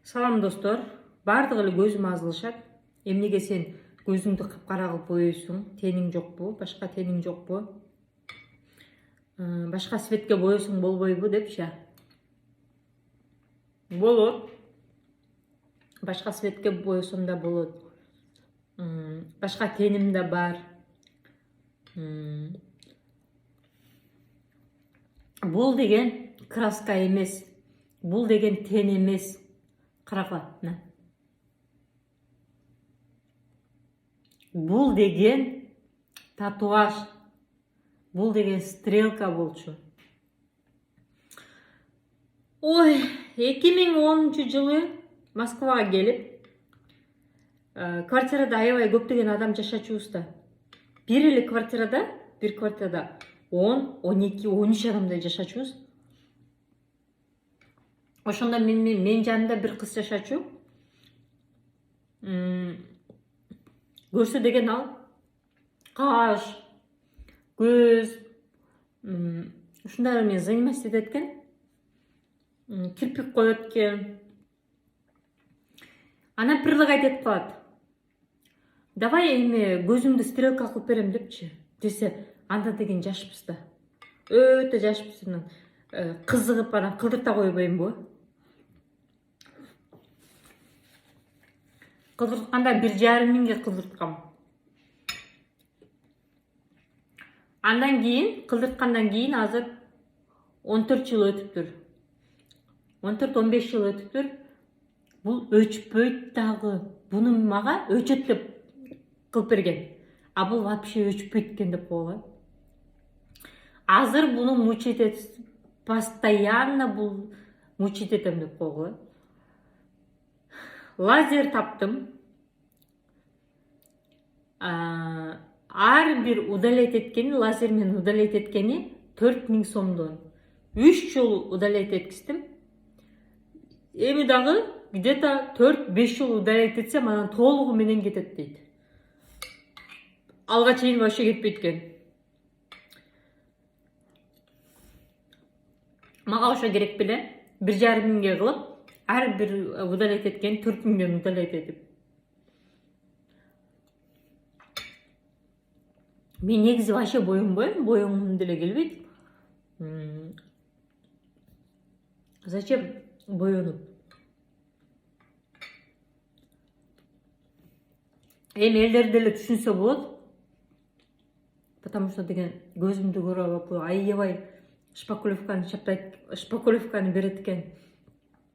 Салам достор, бардыгы эле көзүм азылышат. Эмнеге сен көзүңдү капкара кылып боёйсуң? Тениң жокпу? Башка тениң жокпу? Башка светке боёсуң болбойбу депчи. Болот. Башка светке боёсом да болот. Башка теним да бар. Бул деген краска эмес. Бул деген тен эмес. Карагыла, мына. Бул деген татуаж. Бул деген стрелка болчу. Ой, 2010-жылы Москвага келип, квартирада аябай көптөгөн адам жашачубуз да. Бир квартирада 10, 12, 13 адамдай жашачубуз. Ошондо мен жанымда бир кыз жашачу. Көрсө деген ал каш, көз, ушундай менен заниматься этет экен. Кирпик коет экен. Анан предлагать этип калат. Давай эми көзүңдү стрелка кылып берем депчи. Десе, анда деген жашпыз да. Өтө жашпыз. Кызыгып анан кылдырта койбоймбу? Кылдыртканда 1,5 миңге кылдырткам. Андан кийин, кылдырткандан кийин азыр 14 жыл өтүптүр. 14-15 жыл өтүптүр. Бул өчпөйт дагы. Буну мага өчөт деп кылып берген. А бул вообще өчпөйт экен деп койгон. Азыр буну мучить этип, постоянно бул мучить этем деп койгон. Лазер таптым. Ар бир удалять эткени, лазер менен удалять эткени 4000 сомдон. 3 жолу удалять эткиздим. Эми дагы где-то 4-5 жолу удалять этсем, анан толугу менен кетет дейт. Алга чейин вообще кетпейт экен. Мага ошо керек беле. 1,5 миңге кылып, ар бир удалять эткен 4000ден удалять этип. Мен негизи вообще боюнбойм, боюнгум деле келбейт. Зачем боюнуп? Эми элдер деле түшүнсө болот. Потому что деген көзүмдү көрүп аябай Шпакулевканы берет экен.